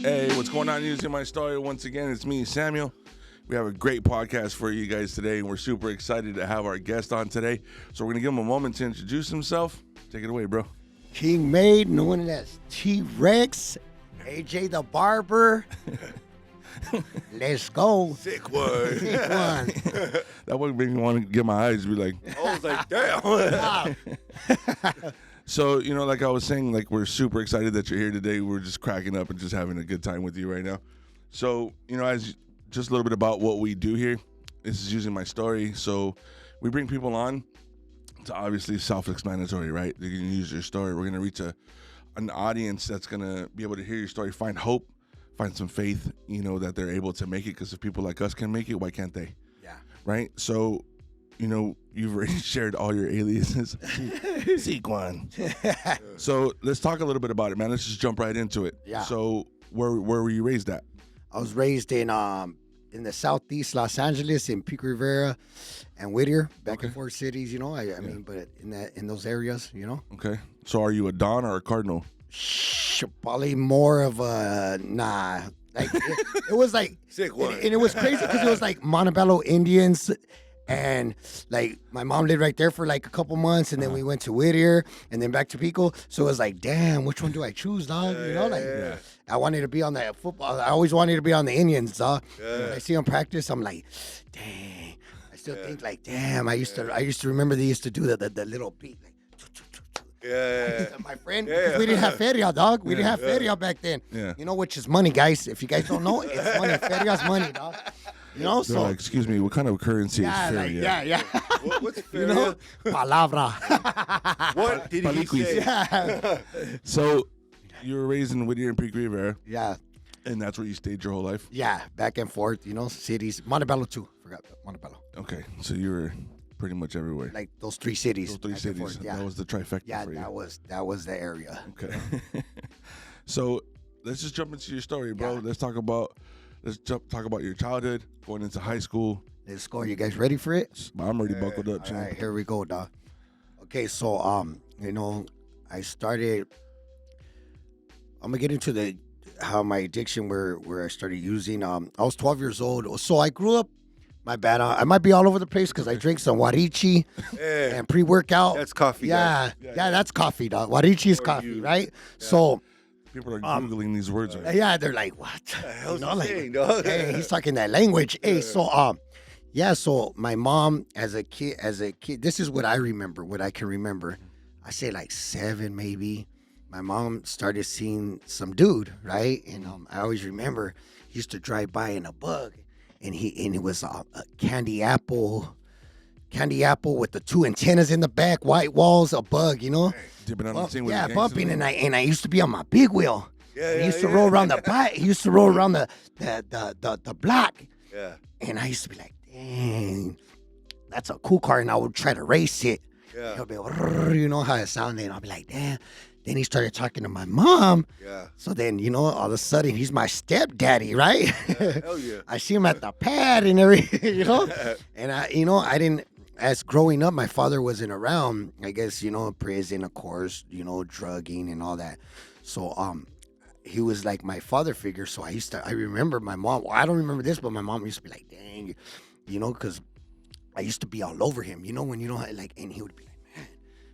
Hey, what's going on? Using my story once again. It's me, Samuel. We have a great podcast for you guys today, and we're super excited to have our guest on today. So we're gonna give him a moment to introduce himself. Take it away, bro. King Made, known as T-Rex, AJ the Barber. Let's go. Sick one. Sick one. That one made me want to get my eyes be like. I was like, damn. So, like I was saying, like we're super excited that you're here today. We're just cracking up and just having a good time with you right now. So, as just a little bit about what we do here. This is using my story. So we bring people on to obviously self-explanatory, right? They can use your story. We're going to reach an audience that's going to be able to hear your story, find hope, find some faith, that they're able to make it. Because if people like us can make it, why can't they? Yeah. Right? So, you've already shared all your aliases. Sequan. So let's talk a little bit about it, man. Let's just jump right into it. Yeah. So where were you raised at? I was raised in the southeast Los Angeles, in Pico Rivera and Whittier, back and forth cities, I mean, but in those areas, Okay. So are you a Don or a Cardinal? Probably more of a nah. Like it was like Sick one. and it was crazy because it was like Montebello Indians. And like my mom lived right there for like a couple months, and then we went to Whittier, and then back to Pico. So it was like, damn, which one do I choose, dog? I wanted to be on the football. I always wanted to be on the Indians, dog. When I see them practice, I'm like, dang. I still think like, damn. I used to remember they used to do the little beat, like. My friend, because we didn't have feria, dog. We didn't have feria back then. Yeah. Which is money, guys. If you guys don't know, it's money. Feria's money, dog. They're So like, excuse me, what kind of currency is fair? yeah. What's fair? Palabra. What did he say? Yeah. So you were raised in Whittier and Pico Rivera, Yeah. and that's where you stayed your whole life? Yeah. Back and forth, cities. Montebello, too. Forgot Montebello. Okay. So you were pretty much everywhere. Like those three cities. Those three back and cities. forth, yeah. That was the trifecta Yeah, for you. that was the area. Okay. So let's just jump into your story, bro. Yeah. Let's talk about your childhood, going into high school. Let's go. You guys ready for it? I'm already buckled up, All champ. right, here we go, dog. Okay, so I started. I'm gonna get into how my addiction where I started using. I was 12 years old, so I grew up. My bad. I might be all over the place because I drink some Warichi and pre-workout. That's coffee. Yeah, that's coffee, dog. Warichi is coffee, right? Yeah. So people are Googling these words right yeah, they're like, what? What the hell's he saying, dog? Hey, he's talking that language. Hey, so so my mom as a kid, this is what I remember, what I can remember. I say like 7 maybe. My mom started seeing some dude, right? And I always remember he used to drive by in a bug, and it was a candy apple with the 2 antennas in the back, white walls, a bug, Dipping on the scene with yeah, the bumping, gangsters. and I used to be on my big wheel. He used to roll around the bike. He used to roll around the block. Yeah. And I used to be like, dang, that's a cool car. And I would try to race it. Yeah. He'll be, you know how it sounded. And I'll be like, damn. Then he started talking to my mom. Yeah. So then, all of a sudden, he's my stepdaddy, right? Hell yeah. I see him at the pad and everything, And I didn't, as growing up, my father wasn't around. I guess, prison, of course, drugging and all that. So, he was like my father figure. So I remember my mom. Well, I don't remember this, but my mom used to be like, dang, because I used to be all over him, when and he would be like, man,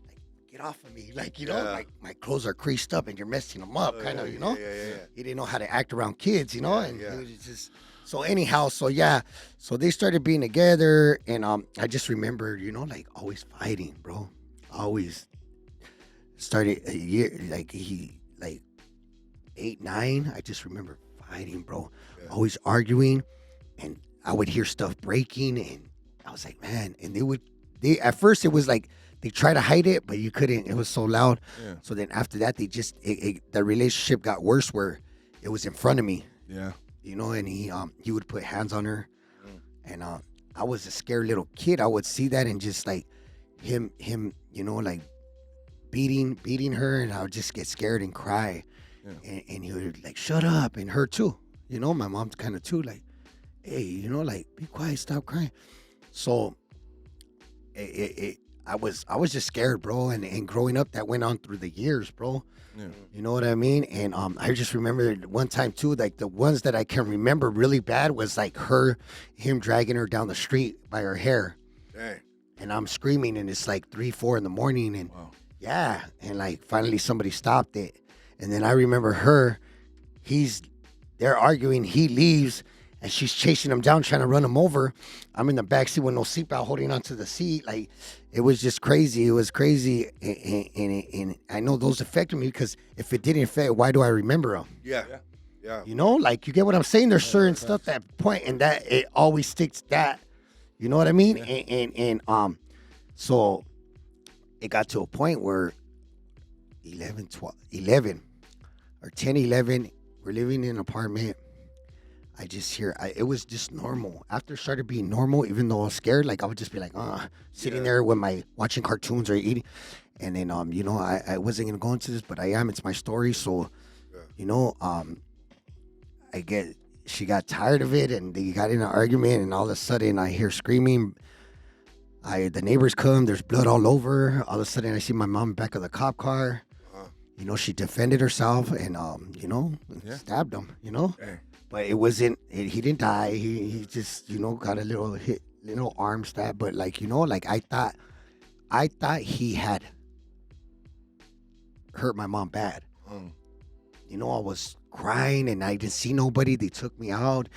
like, get off of me. Like, like my clothes are creased up and you're messing them up, kind of, Yeah. He didn't know how to act around kids, and Yeah. he was just, so anyhow, so they started being together, and I just remember, like always fighting, bro. Always started a year, like 8, 9, I just remember fighting, bro. Yeah. Always arguing, and I would hear stuff breaking, and I was like, man, and they at first it was like they try to hide it, but you couldn't. It was so loud. Yeah. So then after that, they just the relationship got worse where it was in front of me. Yeah. And he would put hands on her, and I was a scared little kid. I would see that and just like him, like beating her, and I would just get scared and cry. Yeah. And he would like, shut up, and her too. My mom's kind of too, like, hey, like, be quiet, stop crying. So I was just scared, bro. And growing up, that went on through the years, bro. Yeah. You know what I mean? And I just remember one time too, like the ones that I can remember really bad was like him dragging her down the street by her hair. Dang. And I'm screaming, and it's like 3, 4 in the morning, and Wow. yeah, and like finally somebody stopped it. And then I remember they're arguing, he leaves, and she's chasing him down, trying to run him over. I'm in the backseat with no seatbelt, holding onto the seat. Like, it was just crazy. It was crazy. And I know those affected me, because if it didn't affect, why do I remember them? Yeah. Yeah. You know, like, you get what I'm saying? There's certain stuff that point, and that it always sticks that. You know what I mean? Yeah. So it got to a point where 11 or 10, 11, we're living in an apartment. I just hear, it was just normal. After it started being normal, even though I was scared, like I would just be like, sitting there with watching cartoons or eating. And then, you know, I wasn't going to go into this, but I am. It's my story. So, you know, she got tired of it, and they got in an argument, and all of a sudden I hear screaming. The neighbors come, there's blood all over. All of a sudden I see my mom back of the cop car. You know, she defended herself and, you know, stabbed him, you know. Hey. But it wasn't, he didn't die. He just, you know, got a little arm stab. But like, you know, like I thought he had hurt my mom bad. You know, I was crying and I didn't see nobody. They took me out.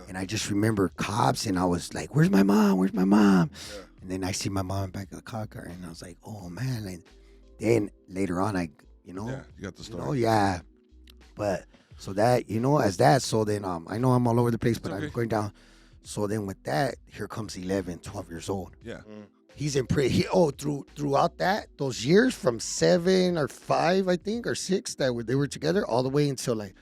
And I just remember cops, and I was like, where's my mom? Where's my mom? And then I see my mom back at the cop car, and I was like, oh man. And then later on, you got the story. know, yeah. But so that, you know, so then I know I'm all over the place, but okay. I'm going down. So then with that, here comes 11, 12 years old. Yeah. He's in prison. Throughout those years, from 7 or 5, I think, or 6 they were together, all the way until like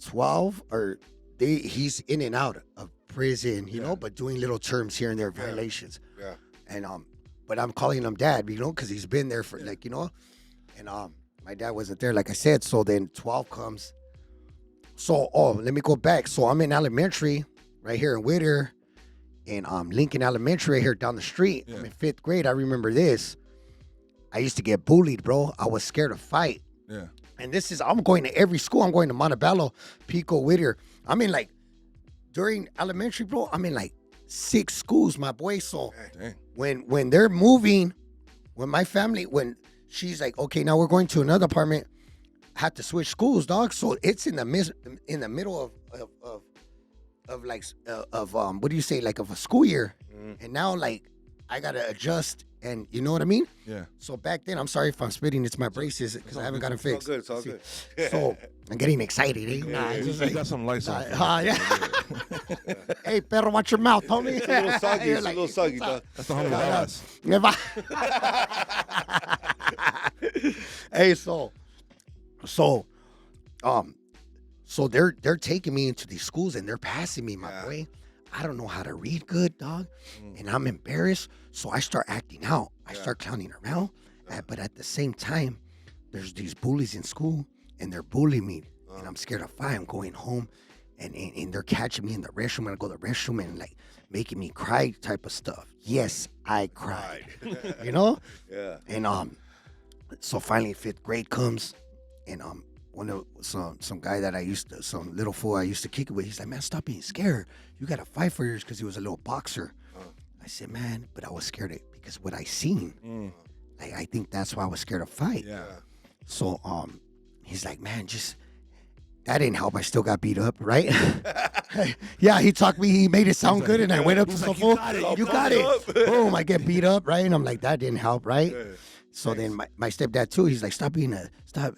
12, or he's in and out of prison, you know, but doing little terms here and there, violations. Yeah. And but I'm calling him dad, you know, because he's been there for like, you know, and my dad wasn't there, like I said. So then 12 comes. So let me go back. So I'm in elementary right here in Whittier, and Lincoln Elementary right here down the street. I'm in 5th grade. I remember this. I used to get bullied, bro. I was scared to fight. Yeah. And I'm going to every school. I'm going to Montebello, Pico, Whittier. I'm in like, during elementary, bro, I'm in like 6 schools, my boy. So Dang. when they're moving, when she's like, okay, now we're going to another apartment, I had to switch schools, dog. So it's in the middle of what do you say, like of a school year. And now like I gotta adjust, and you know what I mean? Yeah. So back then, I'm sorry if I'm spitting, it's my braces because I haven't got them fixed. It's all good. So I'm getting excited, eh? Nah, it's just You like, got some lights on. yeah. Hey, perro, watch your mouth, homie. It's a little soggy. You're It's a like, little soggy, dog. That's the homie ass. Hey, so they're taking me into these schools, and they're passing me, my boy. I don't know how to read good, dog, and I'm embarrassed. So I start acting out. I start clowning around, but at the same time, there's these bullies in school, and they're bullying me, and I'm scared to fight. I'm going home, and they're catching me in the restroom. I'm gonna go to the restroom and like making me cry, type of stuff. Yes, I cried. You know? Yeah. And so finally 5th grade comes, and one of some guy that some little fool I used to kick it with, he's like, man, stop being scared. You gotta fight for yours, because he was a little boxer. I said, man, but I was scared because what I seen. Like, I think that's why I was scared to fight. Yeah. So he's like, man, that didn't help. I still got beat up, right? Yeah, he talked me. He made it sound good, and I went up to some fool. You got it. Boom, I get beat up, right? And I'm like, that didn't help, right? So then my stepdad too, he's like, stop. I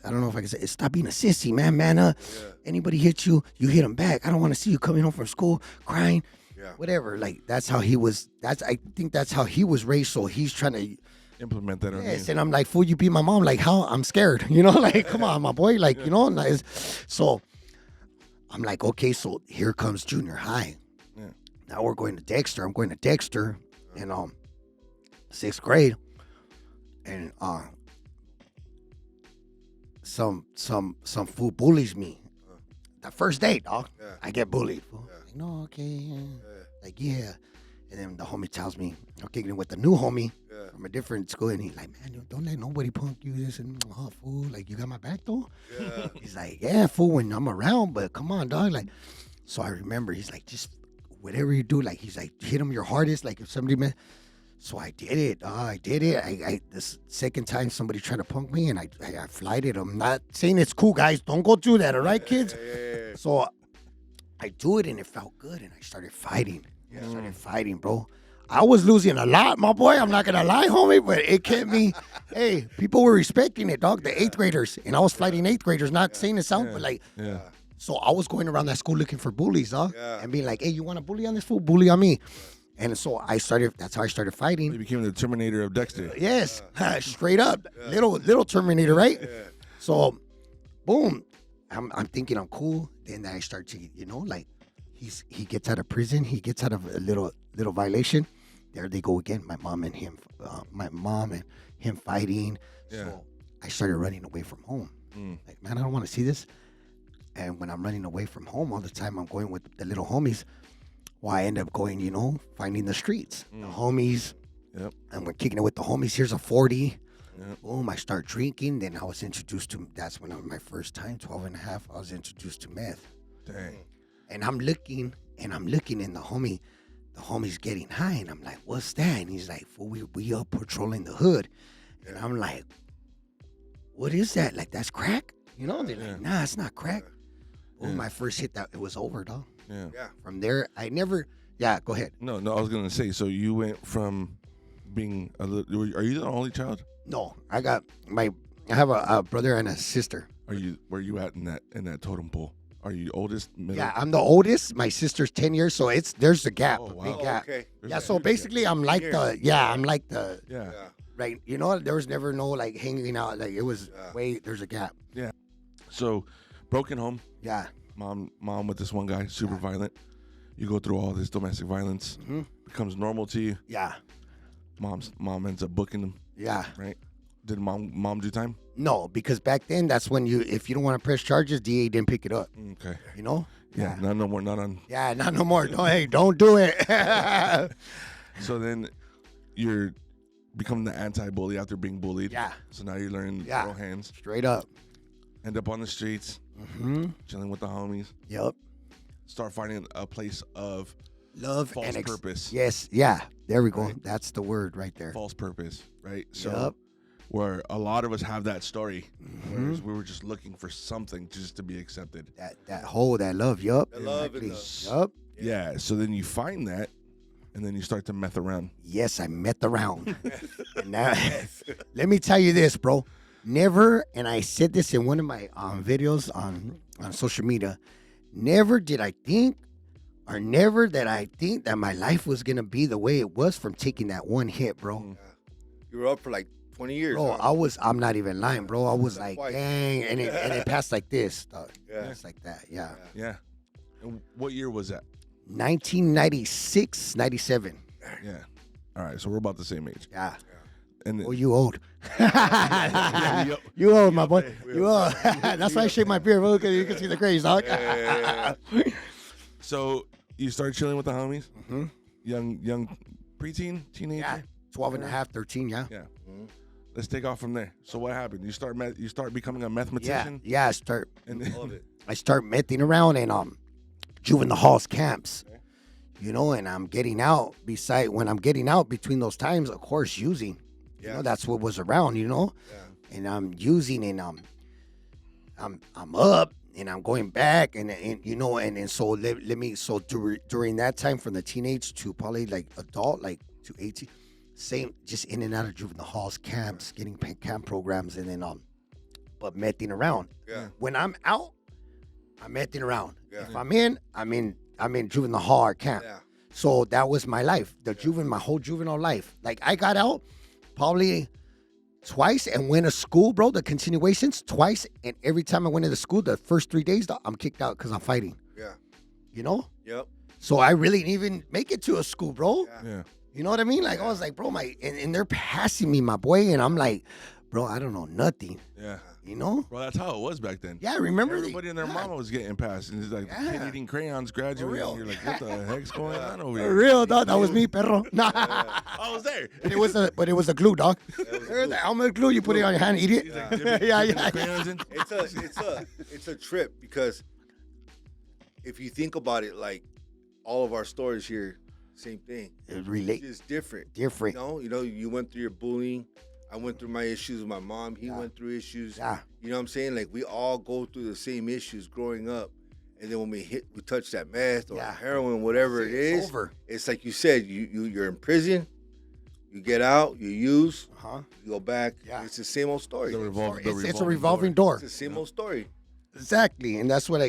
don't know if I can say it. Stop being a sissy, man. Anybody hit you, you hit him back. I don't want to see you coming home from school crying. Yeah. Whatever. Like, that's how he was. I think that's how he was raised. So he's trying to Implement that on you. and I'm like, fool, you beat my mom. Like, how? I'm scared. You know, like, come on, my boy. Like, you know, so I'm like, okay, so here comes junior high. Yeah. Now we're going to Dexter. I'm going to Dexter in 6th grade. And some fool bullies me. The first date, dog. Yeah. I get bullied. Fool. Like, no, okay. Like, yeah. And then the homie tells me, I'm kicking it with the new homie. Yeah. from a different school, and he's like, man, don't let nobody punk you. This and fool, like you got my back though. Yeah. He's like, yeah, fool, when I'm around, but come on, dog. Like, so I remember he's like, just whatever you do, like he's like, hit him your hardest, like if somebody met. So I did it, dog. I did it. I this second time somebody tried to punk me, and I flighted him. Not saying it's cool, guys. Don't go do that, all right, kids. Yeah. So I do it, and it felt good, and I started fighting. I started fighting, bro. I was losing a lot, my boy. I'm not gonna lie, homie, but it kept me. Hey, people were respecting it, dog. The 8th graders, and I was fighting 8th graders. Not saying it sound, but like, so I was going around that school looking for bullies, dog, and being like, hey, you want to bully on this fool? Bully on me. And so I started. That's how I started fighting. You became the Terminator of Dexter. Yes, straight up, little Terminator, right? So, boom. I'm thinking I'm cool. Then I start to, like, he gets out of prison. He gets out of a little violation. There they go again. My mom and him fighting. Yeah. So I started running away from home. Like, man, I don't want to see this. And when I'm running away from home all the time, I'm going with the little homies. Well, I end up going, finding the streets, the homies. Yep. And we're kicking it with the homies. Here's a 40. Yep. Boom, I start drinking. Then I was introduced to, that's when my first time, 12 and a half, I was introduced to meth. Dang. And I'm looking, and the homie's getting high. And I'm like, what's that? And he's like, fool, we up patrolling the hood. And I'm like, what is that? Like, that's crack? They're like, nah, it's not crack. Boom, my first hit, that it was over, dog. Yeah. From there, I never, go ahead. No, I was gonna say. So you went from being a little. Are you the only child? No, I have a brother and a sister. Where you at in that totem pole? Are you oldest? Middle? Yeah, I'm the oldest. My sister's 10 years, so there's a gap, Oh, a wow. big gap. Okay. Yeah, so basically, I'm like the, Yeah. right, there was never no, like, hanging out. Like, it was, there's a gap. So, broken home. Yeah. Mom with this one guy, super violent. You go through all this domestic violence. Becomes normal to you. Yeah. Mom ends up booking them. Yeah. Right. Did mom do time? No, because back then, that's when if you don't want to press charges, DA didn't pick it up. Okay. Yeah. Not no more. Not on. Yeah, not no more. Don't do it. So then you're becoming the anti-bully after being bullied. Yeah. So now you're learning to throw hands. Straight up. End up on the streets. Chilling with the homies. Yep. Start finding a place of Love false and purpose. Yes. Yeah. There we go. Right. That's the word right there. False purpose. Right. So where a lot of us have that story, whereas we were just looking for something just to be accepted. That hole, that love. Yup. The love and Exactly. Yup. Yeah. So then you find that, and then you start to meth around. Yes, I met the round. And now, let me tell you this, bro. Never, and I said this in one of my videos on social media, never did I think that my life was going to be the way it was from taking that one hit, bro. You were up for like 20 years. Bro, huh? I'm not even lying, bro. I was like, Twice. dang, and it passed like this, dog. Yeah. Just like that, yeah. Yeah. And what year was that? 1996, 97. Yeah. All right. So we're about the same age. Yeah. And Oh, you old. yeah, You old, my boy. You old. That's why I shave my beard, bro, because you can see the grays, dog. So you start chilling with the homies. Young preteen, teenager. Yeah. 12 and a half, 13, yeah. Yeah. Let's take off from there. So what happened? You start becoming a mathematician. Yeah, I start And Love it. messing around in juvenile halls camps. And I'm getting out when I'm getting out between those times, of course, using. That's what was around, Yeah. And I'm using, and I'm up, and I'm going back, and so during that time, from the teenage to probably like adult, like to 18, same, just in and out of juvenile halls, camps, getting camp programs, and then but messing around. Yeah. When I'm out, I'm messing around. Yeah. If I'm in juvenile hall or camp. Yeah. So that was my life, my whole juvenile life. Like, I got out probably twice and went to school, bro, the continuations twice. And every time I went into school, the first 3 days, I'm kicked out because I'm fighting. Yeah. Yep. So I really didn't even make it to a school, bro. Yeah. yeah. You know what I mean? Like, I was like, bro, and they're passing me, my boy. And I'm like, bro, I don't know nothing. Yeah. You know? Well, that's how it was back then. Yeah, remember? Everybody and their mama was getting passed, and it's like the kid eating crayons graduating. real. And you're like, what the heck's going on over For here? real, dog. That was me, perro. Nah. I was there. But it was a glue, dog. The almond glue, you put it on your hand, eat it. He's like, dipping the crayons in. It's a trip because if you think about it, like all of our stories here, same thing. It relate. It's just different. Different. You know, you went through your bullying. I went through my issues with my mom. He went through issues. Yeah. You know what I'm saying? Like we all go through the same issues growing up. And then when we touch that meth or heroin, whatever it is, over. It's like you said, you're in prison, you get out, you use, you go back. Yeah. It's the same old story. It's a revolving door. It's the same old story. Exactly. And that's what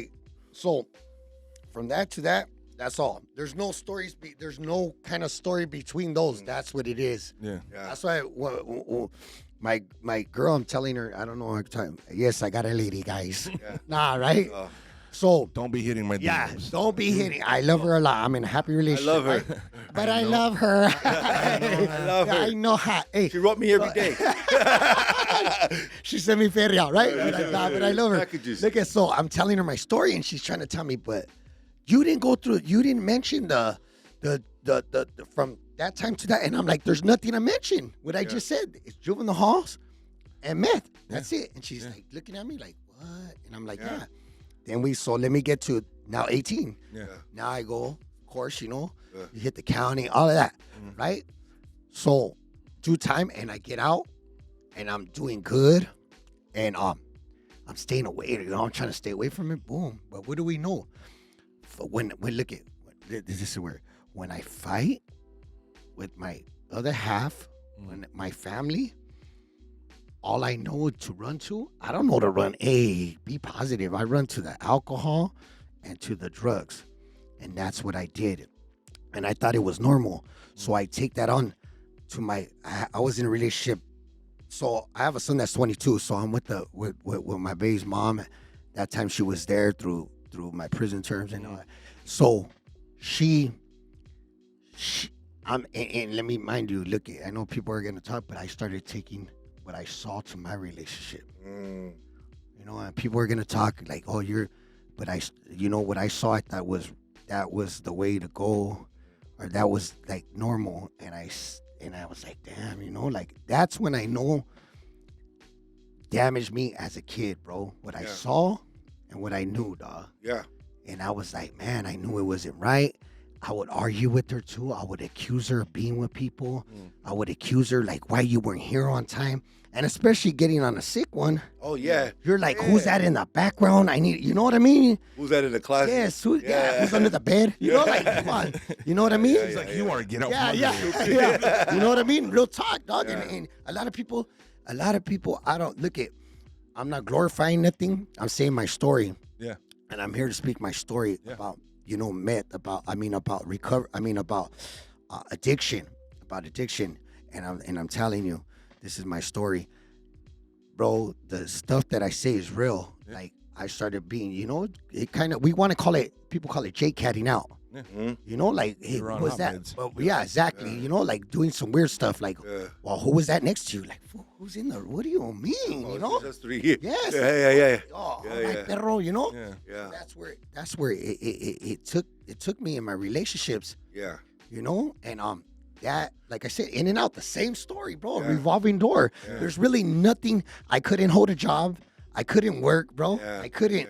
so from that to that, that's all. There's no stories. There's no kind of story between those. That's what it is. Yeah. That's why my girl, I'm telling her, I don't know. Yes, I got a lady, guys. Yeah. Nah, right? So Don't be hitting my DMs. don't be hitting. I love her a lot. I'm in a happy relationship. I love her. right? But I love her. I love her. I know how. Hey, She wrote me every day. she sent me feria, right? But I love her. Packages. Look at so I'm telling her my story, and she's trying to tell me, but you didn't go through. You didn't mention the from that time to that, and I'm like, there's nothing I mentioned. What I just said, it's juvenile halls and meth. That's it. And she's like looking at me like, what? And I'm like, yeah. Then let me get to now 18. Yeah. Now I go, of course, you hit the county, all of that, right? So do time, and I get out, and I'm doing good, and I'm staying away. I'm trying to stay away from it. Boom. But what do we know? When look at this is where when I fight with my other half, when my family, all I know to run to, I don't know to run. Hey, be positive. I run to the alcohol and to the drugs, and that's what I did. And I thought it was normal, so I take that on to I was in a relationship. So I have a son that's 22. So I'm with my baby's mom. That time she was there through my prison terms and all that. So and let me mind you, look, I know people are gonna talk, but I started taking what I saw to my relationship. And people are gonna talk like, oh, but what I saw, I thought that was the way to go, or that was like normal, and I was like, damn, like that's when I know damaged me as a kid, bro. What I saw and what I knew, dog. Yeah. And I was like, man, I knew it wasn't right. I would argue with her too. I would accuse her of being with people. I would accuse her like, why you weren't here on time? And especially getting on a sick one. Oh, yeah. You're like, who's that in the background? You know what I mean? Who's that in the closet? Yes. Who's under the bed? You know, like, come on. You know what I mean? He's like, you want to get out from yeah. You know what I mean? Real talk, dog. Yeah. And a lot of people, I'm not glorifying nothing. I'm saying my story. Yeah. And I'm here to speak my story about, meth, about addiction, and I'm telling you, this is my story, bro. The stuff that I say is real. Yeah. Like I started being, it kind of, people call it J-catting out. Yeah. Like, hey, who was that? Well, yeah, exactly. Like doing some weird stuff. Like, well, who was that next to you? Like, who's in there? What do you mean? Just 3 years. Yes. Yeah. Oh, yeah. Perro, Yeah. That's where it took me in my relationships. Yeah. And that, like I said, in and out, the same story, bro. Yeah. Revolving door. Yeah. There's really nothing. I couldn't hold a job. I couldn't work, bro. Yeah. I couldn't.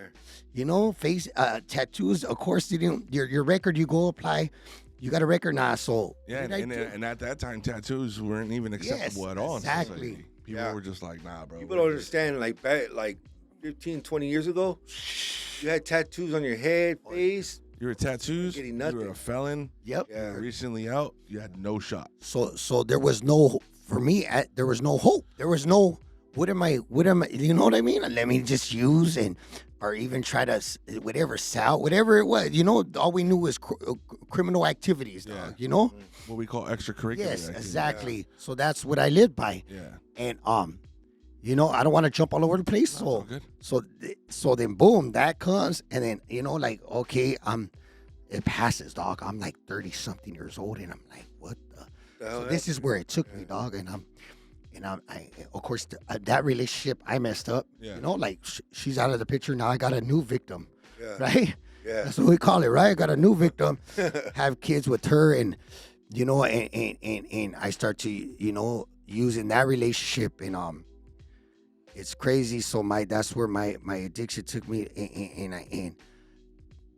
Face tattoos. Of course, your record. You go apply. You got a record now, so and at that time, tattoos weren't even acceptable at all. Exactly. So people were just like, nah, bro. People don't understand. Like back, 15, 20 years ago, you had tattoos on your head, face. You were tattoos. You were a felon. Yep. You were recently out. You had no shot. So there was no, for me, there was no hope. There was no, what am I, you know what I mean? Let me just use or even try to, whatever it was. All we knew was criminal activities, dog, What we call extracurricular. Yes, activities. Exactly. Yeah. So that's what I lived by. Yeah. And, I don't want to jump all over the place. So then boom, that comes, and then, okay, it passes, dog. I'm like 30 something years old, and I'm like, what the? So this is where it took me, dog. And And of course, that relationship I messed up. Yeah. You know, like she's out of the picture now. I got a new victim, Yeah. right? Yeah. That's what we call it, right? I got a new victim. Have kids with her, and you know, and I start to, you know, using that relationship, and it's crazy. So that's where my addiction took me, and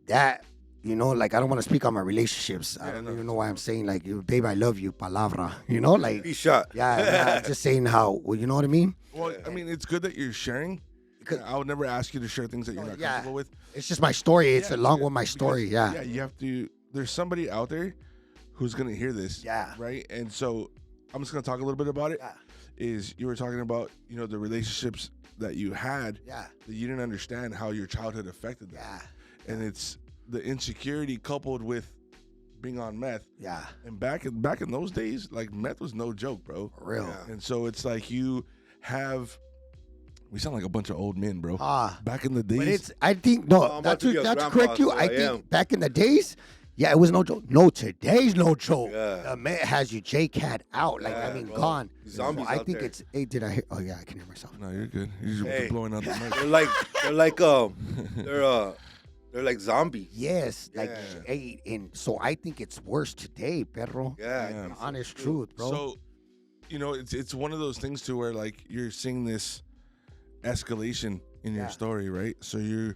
that, you know, like I don't want to speak on my relationships. I don't even know why I'm saying like, babe, I love you, palabra. You know, like He shot. yeah, I'm just saying how, well, you know what I mean? Well, I mean, it's good that you're sharing. Because I would never ask you to share things that you're not comfortable with. it's just my story. It's Yeah, along with my story. Yeah, Yeah, you have to. There's somebody out there who's gonna hear this. Yeah. Right. And so I'm just gonna talk a little bit about it. Yeah. Is you were talking about, you know, the relationships that you had yeah, that you didn't understand how your childhood affected them. yeah, And it's the insecurity coupled with being on meth. yeah. And back in those days, like meth was no joke, bro. For real. Yeah. And so it's like you have. We sound like a bunch of old men, bro. Back in the days. But I think I'm no. about That's to be a to grandpa, correct you. so I I think am. back in the days, yeah, it was no joke. No, today's no joke. Yeah. The man has you J-Cat out. Like Yeah, I mean, bro. gone. Zombies So I out think there. it's. Hey, did I hear? Oh yeah, I can hear myself. No, you're good. You're just Hey. blowing out the mic. They're like zombies. Yes, like Yeah. hey, and so I think it's worse today, perro. Yeah. Yeah. Honest truth, bro. So, you know, it's one of those things to where like you're seeing this escalation in your Yeah. story, right? So you're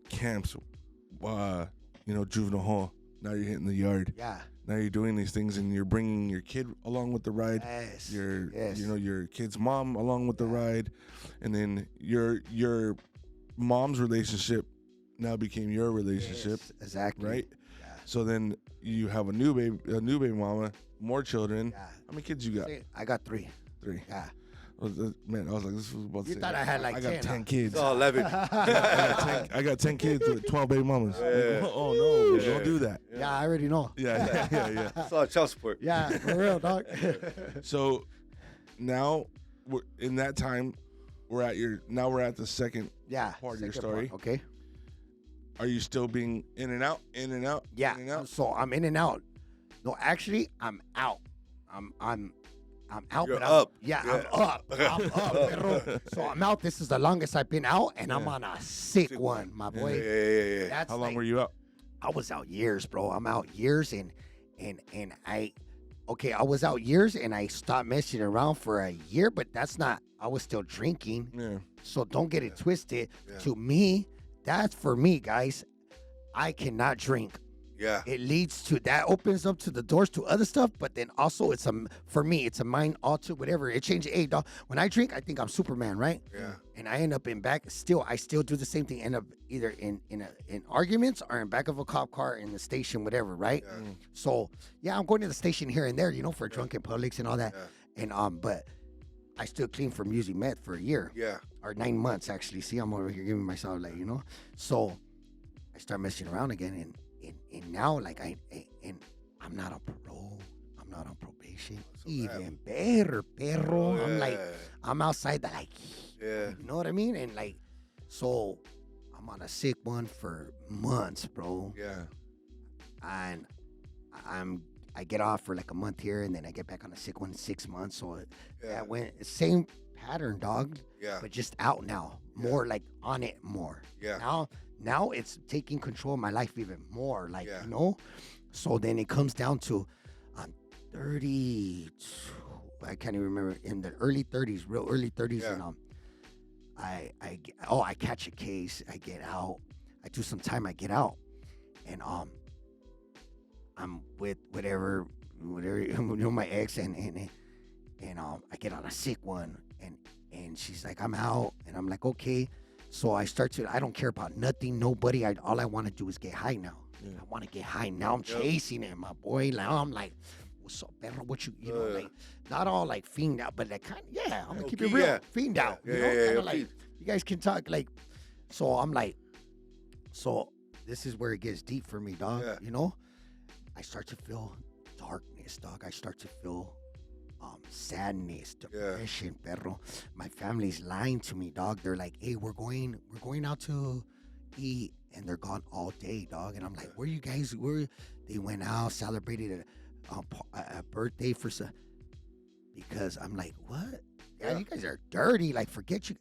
camps, you know, juvenile hall. Now you're hitting the yard. yeah. Now you're doing these things, and you're bringing your kid along with the ride. Yes. Your, yes. you know, your kid's mom along with the ride, and then your mom's relationship now became your relationship, Yes, exactly. right? Yeah. So then you have a new baby mama, more children. Yeah. How many kids you got? I got 3. 3. Yeah. Man, I was like, this was about to You say. thought I had, like, I got 10, 10 huh? kids. It's all 11. I got 10 kids with 12 baby mamas. Yeah. Like, oh no, Yeah. don't do that. Yeah, I already know. Yeah. It's all child support. Yeah, for real, dog. So now, we're, in that time, we're at the second Yeah. part of your second story. Okay. Are you still being in and out, in and out, Yeah. in and out? So I'm in and out. No, actually, I'm out. I'm out. You're but I'm, up. Yeah, Yeah. I'm up. I'm up, perro. So I'm out. This is the longest I've been out, and I'm Yeah. on a sick one, my Yeah, boy. yeah. That's How long like, were you out? I was out years, bro. I'm out years, and I was out years, and I stopped messing around for a year, but that's not. I was still drinking, Yeah. so don't get it twisted. Yeah. To me, that's for me, guys. I cannot drink. Yeah. It leads to that opens up to the doors to other stuff, but then also for me, it's a mind alter, whatever. It changes. Hey, dog, when I drink, I think I'm Superman, right? Yeah. And I end up in back. I still do the same thing. End up either in arguments or in back of a cop car in the station, whatever, right? Yeah. So yeah, I'm going to the station here and there, you know, for drunken publics and all that. Yeah. And but I still clean from using meth for a year Yeah. or 9 months actually. See, I'm over here giving myself like, you know. So I start messing around again, and now like I'm not on parole. I'm not on probation. So Even better, perro. I'm like, Yeah. I'm outside the like, Yeah. you know what I mean? And like, so I'm on a sick one for months, bro. Yeah. And I get off for like a month here, and then I get back on a sick one in 6 months. So Yeah. that went same pattern, dog, Yeah. but just out now, more like on it more. Yeah. Now it's taking control of my life even more, like, Yeah. you know. So then it comes down to I'm 30. I can't even remember, in the early 30s, real early 30s, Yeah. and I catch a case, I get out, I do some time, I get out, and I'm with whatever you know, my ex, and I get on a sick one, and she's like, I'm out, and I'm like, okay. So I don't care about nothing, nobody. All I want to do is get high now. Yeah. I want to get high now. I'm Yep. chasing it, my boy. Now I'm like, what's up, perro? What you know, like, not all like fiend out, but like kind of, yeah. I'm gonna keep it Okay, real, yeah. fiend out. Yeah, You know, yeah, kind of yeah, like fiend. you guys can talk like. So I'm like, so this is where it gets deep for me, dog. Yeah. You know, I start to feel darkness, dog. I start to feel sadness, depression, perro. My family's lying to me, dog. They're like, hey, we're going out to eat, and they're gone all day, dog. And I'm like, where you guys were? They went out, celebrated a birthday for some. Because I'm like, what? yeah, you guys are dirty. Like, forget you.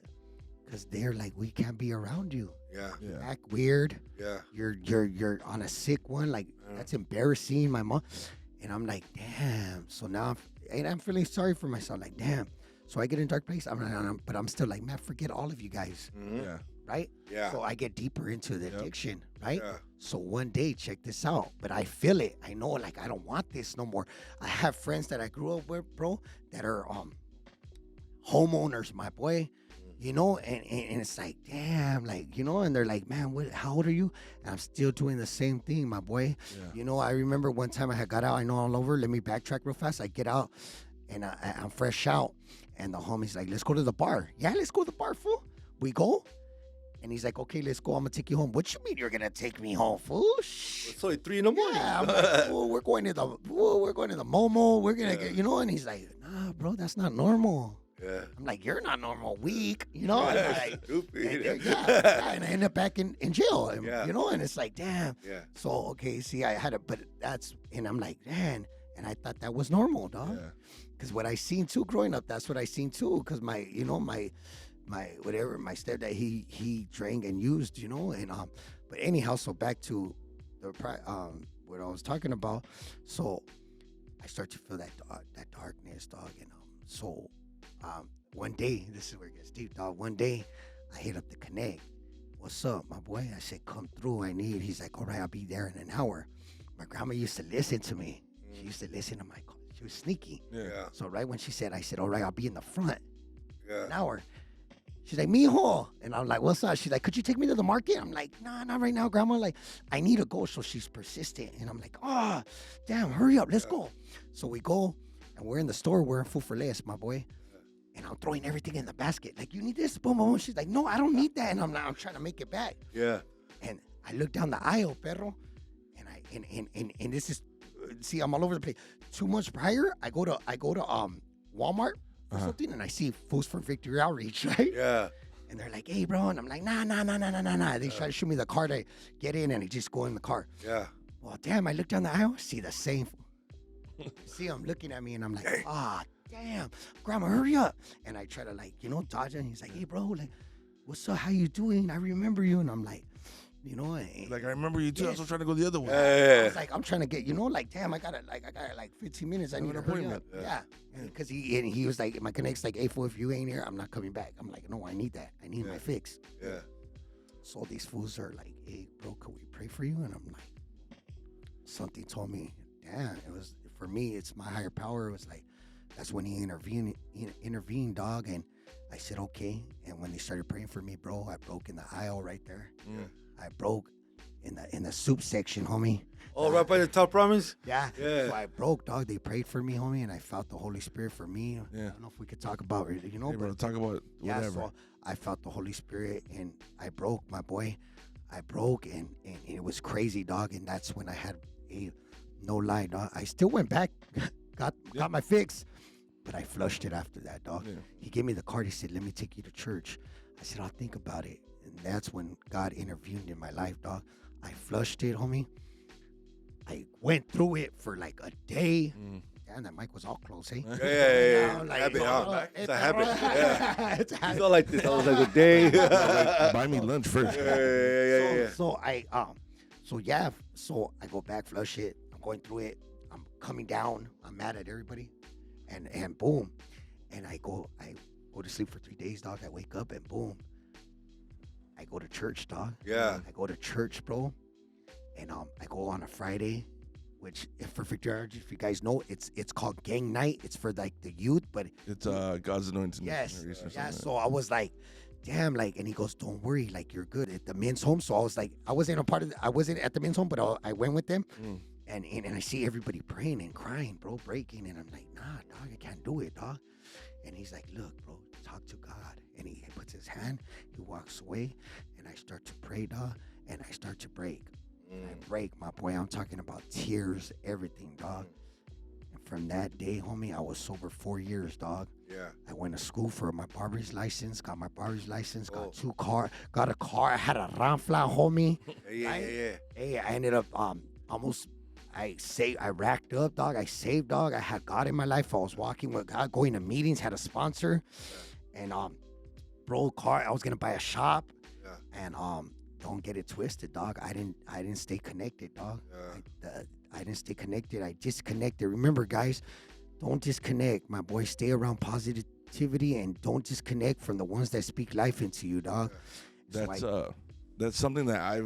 Because they're like, we can't be around you. Yeah. You act weird. Yeah. You're on a sick one. Like, that's embarrassing. My mom. And I'm like, damn. So now I'm feeling sorry for myself. Like, damn. So I get in a dark place. But I'm still like, man, forget all of you guys. Yeah. Right? Yeah. So I get deeper into the addiction, right? Yeah. So one day, check this out. But I feel it. I know, like, I don't want this no more. I have friends that I grew up with, bro, that are homeowners, my boy. You know, and it's like, damn, like, you know, and they're like, man, how old are you? And I'm still doing the same thing, my boy. Yeah. You know, I remember one time I had got out, I know all over. Let me backtrack real fast. I get out and I'm fresh out. And the homie's like, let's go to the bar. Yeah, let's go to the bar, fool. We go. And he's like, okay, let's go. I'm going to take you home. What you mean you're going to take me home, fool? It's only 3 in the morning. Yeah, I'm like, fool, we're going to the Momo. We're going to get, you know, and he's like, nah, bro, that's not normal. Yeah. I'm like, you're not normal, weak, you know? And like, Stupid. and I end up back in jail, and, Yeah. you know? And it's like, damn. Yeah. So, okay, see, I had it, but and I'm like, man, and I thought that was normal, dog. Yeah. Because what I seen too growing up, that's what I seen too. Because my my stepdad, he drank and used, you know? And, but anyhow, so back to the, what I was talking about. So I start to feel that darkness, dog. And, so, one day, this is where it gets deep, dog. One day, I hit up the Connect. What's up, my boy? I said, come through. He's like, all right, I'll be there in an hour. My grandma used to listen to me. She used to listen to my call. She was sneaky. Yeah. So right when she said, I said, all right, I'll be in the front. Yeah. An hour. She's like, mijo. And I'm like, what's up? She's like, could you take me to the market? I'm like, nah, not right now, grandma. Like, I need to go. So she's persistent. And I'm like, oh, damn, hurry up. Let's go. So we go, and we're in the store. We're in Food for Less, my boy. And I'm throwing everything in the basket. Like, you need this? Boom, boom. She's like, no, I don't need that. And I'm trying to make it back. Yeah. And I look down the aisle, perro. And this is, see, I'm all over the place. 2 months prior, I go to Walmart or something, and I see Foods for Victory Outreach, right? Yeah. And they're like, hey, bro. And I'm like, nah. They try to show me the car to get in, and I just go in the car. Yeah. Well, damn, I look down the aisle, see the same. See him looking at me, and I'm like, damn, grandma, hurry up. And I try to, like, you know, dodge it. And he's like, hey, bro, like, what's up? How you doing? I remember you. And I'm like, you know, Like, I remember you too. I was trying to go the other way. I was like, I'm trying to get, you know, like, damn, I got 15 minutes. I need an to hurry appointment. up. Yeah. Because he was like, my connect's like, hey, fool, if you ain't here, I'm not coming back. I'm like, no, I need that. I need my fix. Yeah. So these fools are like, hey, bro, could we pray for you? And I'm like, something told me, damn, it was, for me, it's my higher power. It was like, that's when he intervened, dog. And I said, okay. And when they started praying for me, bro, I broke in the aisle right there. I broke in the soup section, homie. Oh, right by the top promise? Yeah. Yeah. So I broke, dog. They prayed for me, homie, and I felt the Holy Spirit for me. Yeah. I don't know if we could talk about it, you know, Hey, bro, but talk about yeah, whatever. so I felt the Holy Spirit, and I broke, my boy. I broke, and it was crazy, dog. And that's when I had no lie, dog. I still went back, got my fix, but I flushed it after that, dog. Yeah. He gave me the card. He said, let me take you to church. I said, I'll think about it. And that's when God intervened in my life, dog. I flushed it, homie. I went through it for like a day. Damn, that mic was all close, eh? Yeah. Like, Habit, huh? It's a habit. Yeah. It's a habit. It's all like this. I was like a day. Buy me lunch first. Yeah. So I go back, flush it. I'm going through it. I'm coming down. I'm mad at everybody, and boom, and I go to sleep for 3 days, dog. I wake up and boom, I go to church, dog. Yeah. I go to church, bro, and I go on a Friday, which for Victoria, if you guys know, it's called gang night. It's for like the youth, but It's God's anointing. yes, or something yeah. like So I was like, damn, like, and he goes, don't worry, like, you're good at the men's home. So I was like, I wasn't at the men's home, but I went with them. And I see everybody praying and crying, bro, breaking. And I'm like, nah, dog, I can't do it, dog. And he's like, look, bro, talk to God. And he puts his hand, he walks away, and I start to pray, dog, and I start to break. And I break, my boy. I'm talking about tears, everything, dog. And from that day, homie, I was sober 4 years, dog. Yeah. I went to school for my barber's license, got my barber's license, got got a car. I had a Ramfla, homie. Yeah. Hey, I ended up I racked up, dog. I saved, dog. I had God in my life. I was walking with God, going to meetings, had a sponsor, and bro, I was gonna buy a shop, and don't get it twisted, dog. I didn't stay connected, dog. I didn't stay connected. I disconnected. Remember, guys, don't disconnect, my boy. Stay around positivity and don't disconnect from the ones that speak life into you, dog. That's something that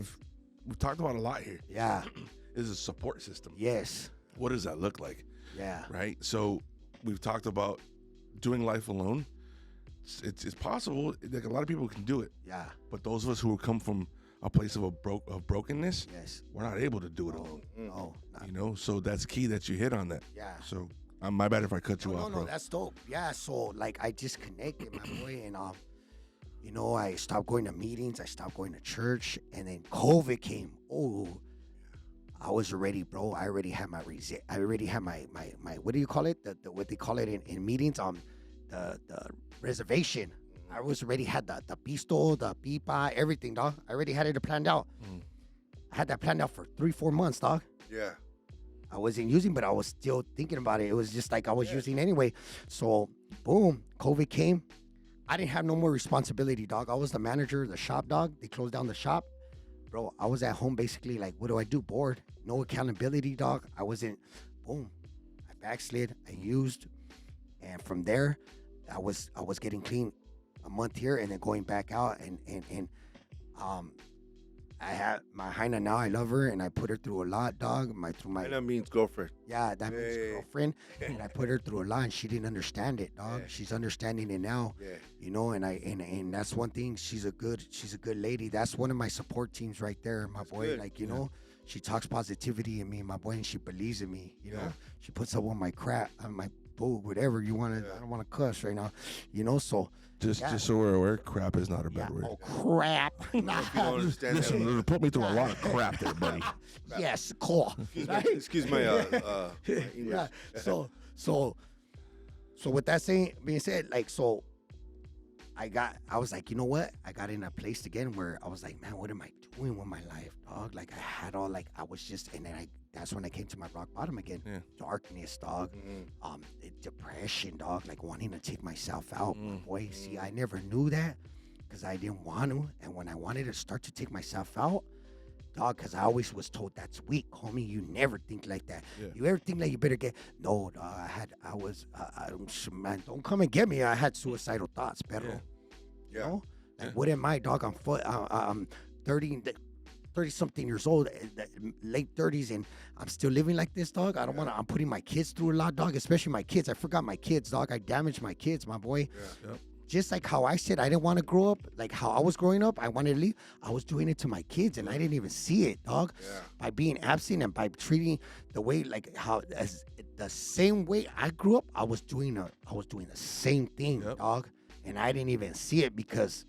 we've talked about a lot here. Yeah. Is a support system. Yes. What does that look like? Yeah. Right. So we've talked about doing life alone. It's possible. Like a lot of people can do it. Yeah. But those of us who come from a place of brokenness, yes, we're not able to do it alone. No. You know. So that's key that you hit on that. Yeah. So my bad if I cut you off, bro. No, that's dope. Yeah. So like I disconnected, my boy, and you know, I stopped going to meetings. I stopped going to church, and then COVID came. Oh. I was ready, bro. I already had my what do you call it? The what they call it in meetings, the reservation. I was already had the pisto, the pipa, everything, dog. I already had it planned out. I had that planned out for 3-4 months, dog. Yeah. I wasn't using, but I was still thinking about it. It was just like I was using anyway. So boom, COVID came. I didn't have no more responsibility, dog. I was the manager of the shop, dog. They closed down the shop. Bro, I was at home basically like, what do I do? Bored. No accountability, dog. I wasn't, boom. I backslid. I used. And from there, I was getting clean a month here and then going back out. And I have my Heina now. I love her and I put her through a lot, dog. Heina means girlfriend. Yeah, that means girlfriend. And I put her through a lot and she didn't understand it, dog. She's understanding it now. You know, and that's one thing. She's a good lady. That's one of my support teams right there, my boy. Good. Like, you know, she talks positivity in me, my boy, and she believes in me. You know, she puts up on my crap, on my boo, whatever you want to. I don't want to cuss right now. You know, so just so we're aware, crap is not a bad word. Oh, crap. Listen, put me through a lot of crap there, buddy. Yes, cool. Excuse my English. Yeah. So with that being said, like, so I was like, you know what? I got in a place again where I was like, man, what am I doing with my life, dog? Like, I had all, like, I was just, and then that's when I came to my rock bottom again. Darkness, dog. Depression, dog. Like, wanting to take myself out, my boy. See, I never knew that because I didn't want to. And when I wanted to start to take myself out, dog, because I always was told that's weak, homie. You never think like that. You ever think like you better get? No, dog. Man, don't come and get me. I had suicidal thoughts, pero. You know? Like, what am I, dog? I'm 30 something years old, late 30s, and I'm still living like this, dog. I don't want to. I'm putting my kids through a lot, dog. Especially my kids. I forgot my kids, dog. I damaged my kids, my boy. Just like how I said I didn't want to grow up, like how I was growing up, I wanted to leave. I was doing it to my kids, and I didn't even see it, dog. By being absent and by treating the way, like how as the same way I grew up, I was doing the same thing, dog, and I didn't even see it because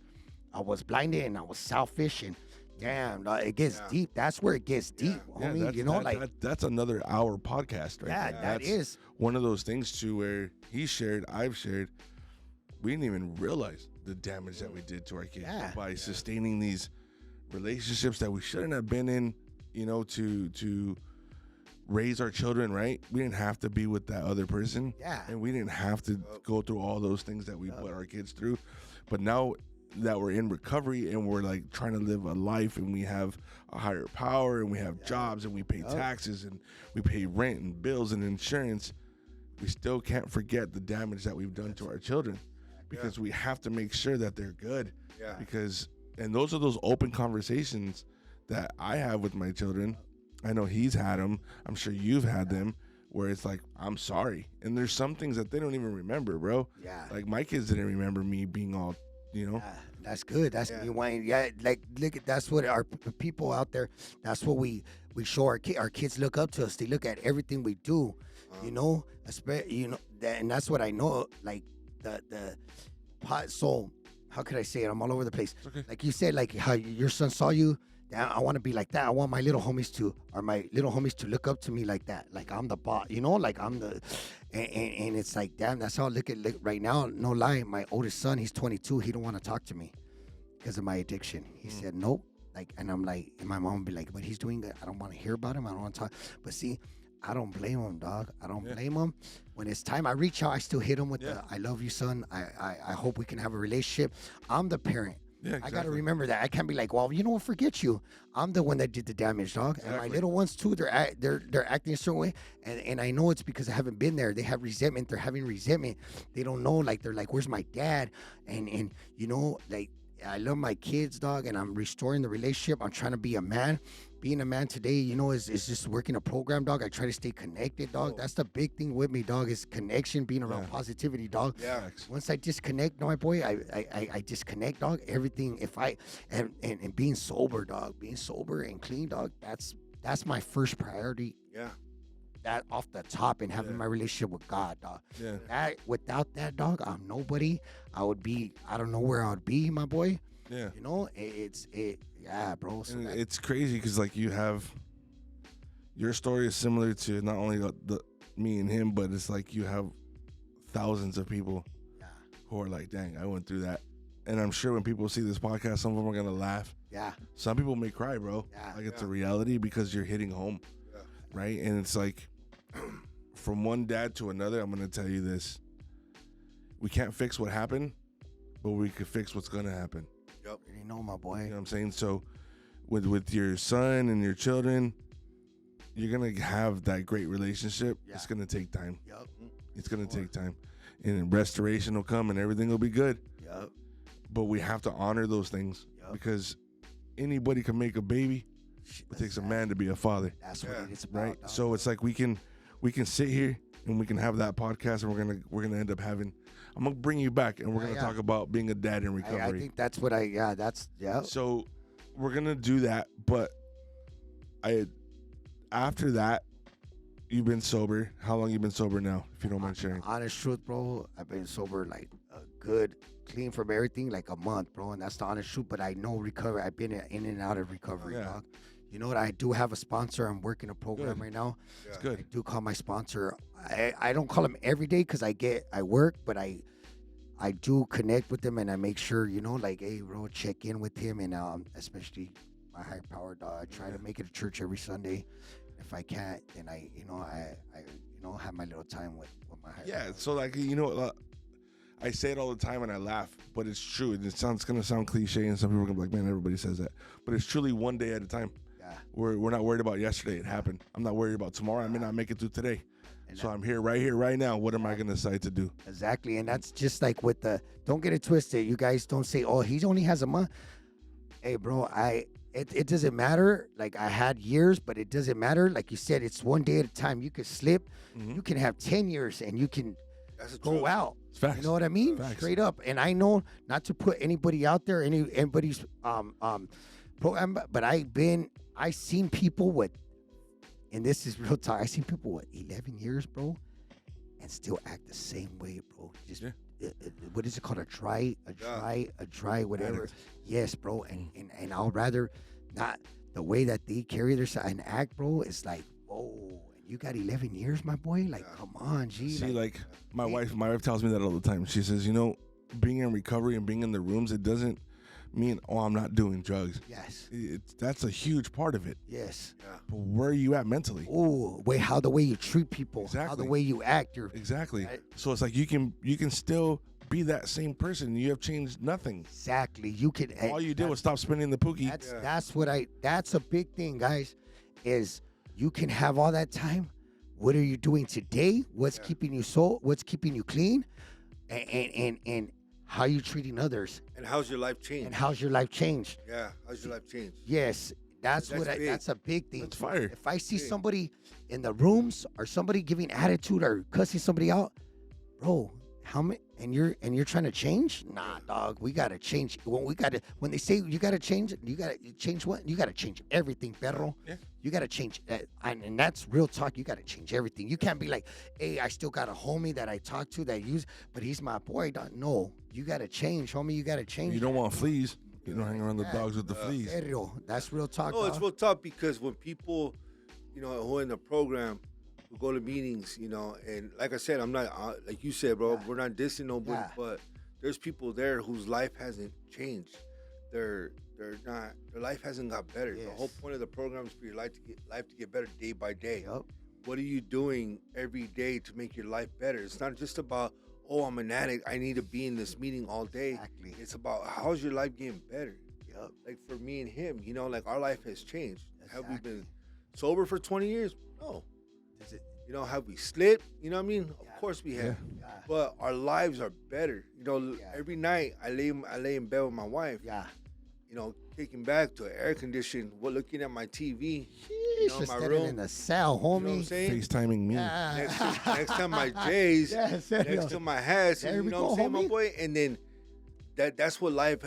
I was blinded and I was selfish and. Damn, dog, it gets deep. That's where it gets deep, homie. You know, that's another hour podcast, right? Yeah, that is one of those things too, where he shared, I've shared. We didn't even realize the damage that we did to our kids by sustaining these relationships that we shouldn't have been in, you know, to raise our children, right? We didn't have to be with that other person. And we didn't have to go through all those things that we put our kids through. But now that we're in recovery and we're like trying to live a life and we have a higher power and we have jobs and we pay taxes and we pay rent and bills and insurance, we still can't forget the damage that we've done to our children. Because we have to make sure that they're good. And those are those open conversations that I have with my children. I know he's had them. I'm sure you've had them where it's like, I'm sorry. And there's some things that they don't even remember, bro. Like my kids didn't remember me being all, you know. That's good. That's like look at that's what our people out there. That's what we show our kids look up to us. They look at everything we do, you know. And that's what I know. Like the pot. So how could I say it? I'm all over the place. Like you said, like how your son saw you. I want to be like that. I want my little homies to look up to me like that. Like I'm the boss, you know, like I'm the, and it's like, damn, that's how I look right now. No lie. My oldest son, he's 22. He don't want to talk to me because of my addiction. He said, nope, like, and I'm like, and my mom would be like, but he's doing good. I don't want to hear about him. I don't want to talk. But see, I don't blame him, dog. I don't blame him. When it's time, I reach out. I still hit him with the, I love you, son. I hope we can have a relationship. I'm the parent. Yeah, I got to remember that. I can't be like, well, you know what, forget you. I'm the one that did the damage, dog. And my little ones, too, they're acting a certain way. And I know it's because I haven't been there. They have resentment. They're having resentment. They don't know. Like, they're like, where's my dad? And you know, like, I love my kids, dog, and I'm restoring the relationship. I'm trying to be a man. Being a man today, you know, is just working a program, dog. I try to stay connected, dog. That's the big thing with me, dog, is connection, being around positivity, dog. Yeah. Once I disconnect, my boy, I disconnect, dog. Everything, and being sober, dog, being sober and clean, dog, that's my first priority. Yeah. That off the top, and having my relationship with God, dog. Yeah. Without that, dog, I'm nobody. I don't know where I would be, my boy. Yeah. You know, yeah, bro. So it's crazy because like your story is similar to not only the me and him, but it's like you have thousands of people who are like, dang, I went through that. And I'm sure when people see this podcast, some of them are gonna laugh. Yeah. Some people may cry, bro. Yeah. Like it's a reality because you're hitting home. Yeah. Right? And it's like from one dad to another, I'm gonna tell you this. We can't fix what happened, but we could fix what's gonna happen. Yep. You know, my boy. You know what I'm saying? So with your son and your children, you're gonna have that great relationship. Yeah. It's gonna take time. Yep. It's gonna take time. And restoration will come and everything will be good. Yep. But we have to honor those things because anybody can make a baby. It takes a man to be a father. That's what it's about. Right? Dog. So it's like we can sit here and we can have that podcast and we're gonna end up having, I'm gonna bring you back and we're gonna talk about being a dad in recovery. I think that's what So we're gonna do that, but after that, you've been sober. How long you been sober now, if you don't mind sharing? Honest truth, bro, I've been sober like a good, clean from everything, like a month, bro, and that's the honest truth. But I know recovery. I've been in and out of recovery, dog. You know what? I do have a sponsor. I'm working a program right now. It's good. I do call my sponsor. I don't call him every day because I work, but I do connect with him and I make sure, you know, like, hey, bro, check in with him, and especially my higher power dog. I try to make it to church every Sunday. If I can't, then I have my little time with my higher power. So like, you know, I say it all the time and I laugh, but it's true. It's gonna sound cliche, and some people are gonna be like, man, everybody says that, but it's truly one day at a time. Yeah. We're not worried about yesterday. It happened. I'm not worried about tomorrow. I may not make it through today. So I'm here, right now. What am I gonna decide to do? Exactly, and that's just like with don't get it twisted. You guys don't say, oh, he only has a month. Hey, bro, it doesn't matter. Like, I had years, but it doesn't matter. Like you said, it's one day at a time. You could slip. You can have 10 years, and you can go out. It's facts. You know what I mean? Facts. Straight up. And I know not to put anybody out there, anybody's program, but I seen people with, and this is real talk, I seen people with 11 years, bro, and still act the same way, bro. Just what is it called? A dry, whatever. Addict. Yes, bro. And I'll rather not the way that they carry their and act, bro. It's like, whoa, you got 11 years, my boy. Like, come on, G. See, like my wife tells me that all the time. She says, you know, being in recovery and being in the rooms, it doesn't mean, oh, I'm not doing drugs. Yes. That's a huge part of it. Yes. Yeah. But where are you at mentally? Oh, how the way you treat people, how Exactly. the way you act, Exactly. Right. So it's like you can still be that same person. You have changed nothing. exactly. You can. All you did was stop spending the pookie. That's a big thing, guys. Is you can have all that time. What are you doing today? What's keeping you What's keeping you clean? And how you treating others? And how's your life changed? And how's your life changed? Yeah, how's your life changed? Yes, that's big. that's a big thing. That's fire. If I see somebody in the rooms or somebody giving attitude or cussing somebody out, bro, how many? And you're trying to change? Nah, dog. We gotta change. When they say you gotta change, you gotta change what? You gotta change everything, perro. Yeah. You gotta change, and that's real talk. You gotta change everything. You can't be like, hey, I still got a homie that I talk to but he's my boy. Dog. No, you gotta change, homie. You gotta change. You don't want fleas. You don't hang around the dogs with the fleas. Serio. That's real talk. No, dog. it's real tough because when people, you know, who are in the program, who go to meetings, you know, and like I said, I'm not, like you said, bro, we're not dissing nobody, but there's people there whose life hasn't changed. they're not, their life hasn't got better. The Yes. whole point of the program is for your life to get better day by day. Yup. What are you doing every day to make your life better? It's not just about, oh, I'm an addict, I need to be in this meeting all day. Exactly. It's about, how's your life getting better? Yup. Like for me and him, you know, like our life has changed. Have we Exactly. been sober for 20 years? No. Is it? You know, have we slipped? You know what I mean? Yeah. Of course we have. Yeah. But our lives are better. You know, Yeah. every night I lay in bed with my wife, Yeah. you know, kicking back to air conditioned, looking at my TV. Sheesh, know, just my standing room. in the cell, You know what I'm homie. saying? FaceTiming me. Yeah. Next to my J's, Yeah, serio. next to my hats, There you we know what I'm go, saying, my homie. boy? And then that's what life,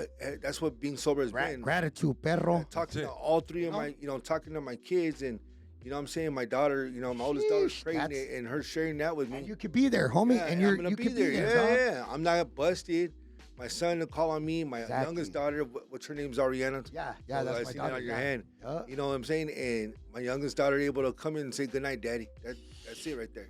that's what being sober has been. Gratitude, perro. Talking That's to it. all three of You know? my, you know, talking to my kids and, you know what I'm saying, my daughter, you know, my oldest daughter's Sheesh, pregnant that's- and her sharing that with me. And you could be there, homie. Yeah, and you're I'm gonna you be could there. be there, Yeah, dog. yeah. I'm not busted. My son will call on me. My Exactly. youngest daughter, what's her name's Ariana. Yeah, So yeah, I that's my seen that daughter. on your yeah. hand. Yup. You know what I'm saying? And my youngest daughter able to come in and say goodnight, daddy. That's it right there.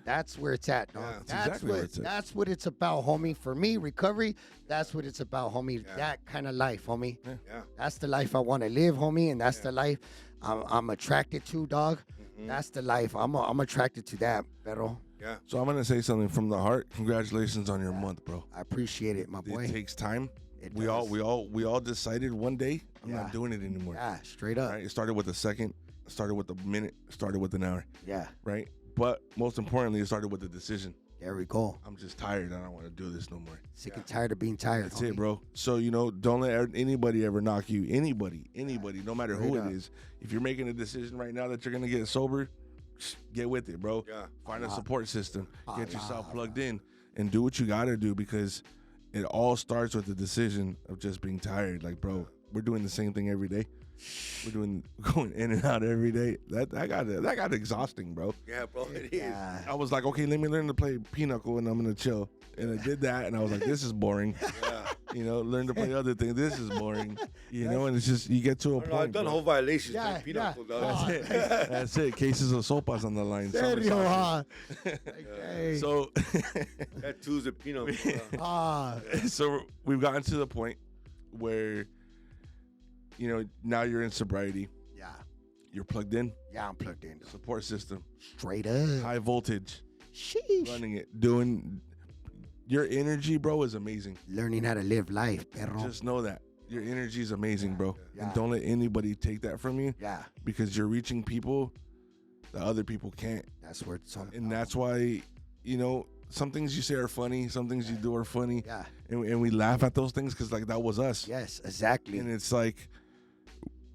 That's where it's at, dog. Yeah. That's That's exactly what where it's at. that's what it's about, homie. For me, recovery, that's what it's about, homie. Yeah. That kind of life, homie. Yeah. That's the life I want to live, homie, and that's Yeah. the life I'm attracted to, dog. Mhm. That's the life. I'm attracted to that, pero Yeah. So I'm gonna say something from the heart. Congratulations on your month, bro. I appreciate it, my boy. It takes time. It We does. all decided one day I'm Yeah. not doing it anymore. Yeah, straight up. Right? It started with a second, started with a minute, started with an hour, Yeah, right? But most importantly, it started with a decision. there we go. I'm just tired. I don't want to do this no more. Sick and tired of being tired. That's homie. it, bro. So, don't let anybody ever knock you. Anybody, no matter who Straight up. it is. If you're making a decision right now that you're gonna get sober, get with it, bro. Yeah. Find a Allah. support system. Get yourself Allah. plugged in and do what you gotta do, because it all starts with the decision of just being tired. Like, bro, we're doing the same thing every day. We're going in and out every day. That got exhausting, bro. Yeah, bro. It is. Yeah. I was like, okay, let me learn to play pinochle and I'm gonna chill. And I did that, and I was like, this is boring. Yeah. Learn to play other things. This is boring. And it's just you get to a I don't know, I've point. done bro. whole violations. Yeah, Yeah, pinochle, yeah. dog. That's it. That's it. Cases of sopas on the line. Summer Serio, soccer. huh? Hey. So, Tattoos of pinochle. Ah, so we've gotten to the point where, now you're in sobriety. yeah, You're plugged in. yeah, I'm plugged in. Support system. Straight up. High voltage. Sheesh. Running it. Doing. Your energy, bro, is amazing. Learning how to live life, perro. Just know that. Your energy is amazing, bro. Yeah. And don't let anybody take that from you, Yeah, because you're reaching people that other people can't. that's where it's all. And that's why, some things you say are funny, some things you do are funny, Yeah. and we laugh at those things because, like, that was us. Yes, exactly. And it's like,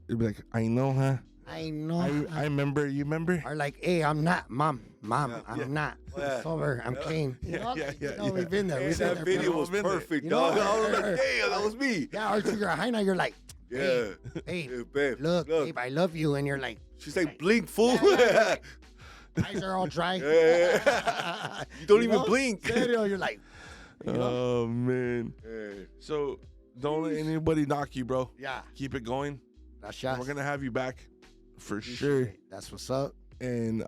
it'd be like, I know, huh? I know. I remember. You remember? Are like, hey, I'm not, mom, Yeah. I'm Yeah. not Yeah. sober, I'm Yeah. clean. You Yeah, know? yeah, yeah, You know, yeah. we've been there. Hey, We've been that there, video bro. was Been there. perfect, You know, dog. I was like, or- damn, that was me. Yeah, or to your high now, you're like, Yeah. babe, Hey, babe, look, babe, I love you, and you're like, She's like, blink, fool. Yeah, eyes are all dry. Yeah. You don't even blink. Serio, you're like, you know? Oh man. Yeah. So don't let anybody knock you, bro. Yeah, Keep it going. that's And we're gonna have you back for sure. That's what's up. And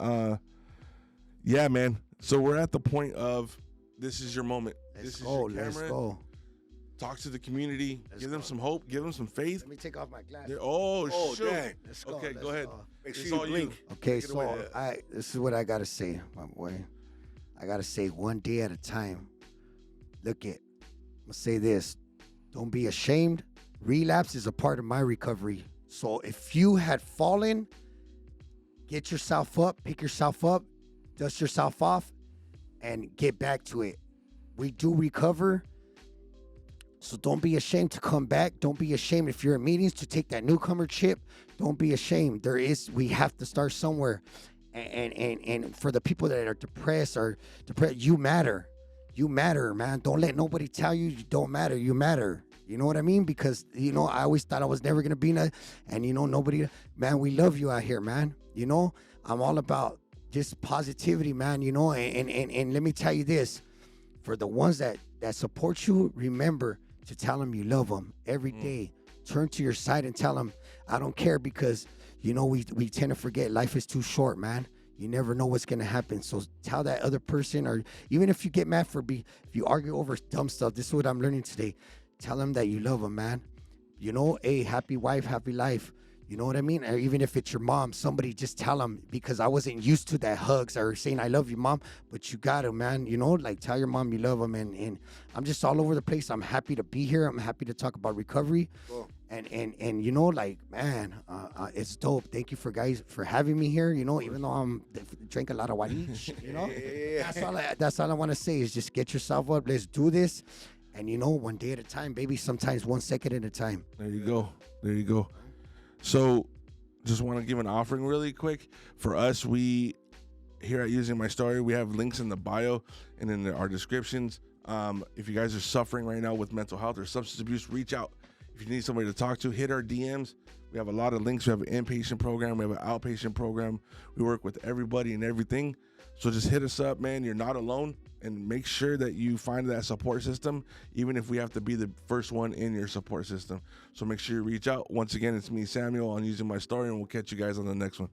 yeah, man. So we're at the point of this is your moment. Let's this go. is your Let's camera. go. Talk to the community. Let's give them go. some hope. Give them some faith. Let me take off my glasses. Oh, shoot. dang. Let's go. Okay, let's go ahead. Make It's sure all you you. blink. Okay, Take it so away. this is what I gotta say, my boy. I gotta say one day at a time. Look it. I'm gonna say this. Don't be ashamed. Relapse is a part of my recovery. So if you had fallen, get yourself up, pick yourself up, dust yourself off, and get back to it. We do recover. So don't be ashamed to come back. Don't be ashamed if you're in meetings to take that newcomer chip. Don't be ashamed. We have to start somewhere. And for the people that are depressed, you matter. You matter, man. Don't let nobody tell you don't matter. You matter. You know what I mean? Because, I always thought I was never going to be and nobody, man, we love you out here, man. I'm all about just positivity, man, and let me tell you this. For the ones that support you, remember to tell them you love them every day. Turn to your side and tell them, I don't care, because, we tend to forget life is too short, man. You never know what's going to happen. So tell that other person, or even if you get mad if you argue over dumb stuff, this is what I'm learning today. Tell them that you love them, man. you know, hey, happy wife, happy life. You know what I mean? Or even if it's your mom, somebody just tell them, because I wasn't used to that hugs or saying I love you, mom, but you got to, man. You know, like tell your mom you love them, and I'm just all over the place. I'm happy to be here. I'm happy to talk about recovery, Cool. and you know, like, man, it's dope. Thank you for having me here. You know, even though I'm drink a lot of walich, you know, that's all I want to say is just get yourself up. Let's do this, and you know, one day at a time, baby. Sometimes 1 second at a time. There you go. There you go. So, just want to give an offering really quick. For us, we here at Using My Story, we have links in the bio and in our descriptions. If you guys are suffering right now with mental health or substance abuse, reach out. If you need somebody to talk to, hit our DMs. We have a lot of links. We have an inpatient program. We have an outpatient program. We work with everybody and everything. So just hit us up, man. You're not alone. And make sure that you find that support system, even if we have to be the first one in your support system. So make sure you reach out. Once again, it's me, Samuel, on Using My Story, and we'll catch you guys on the next one.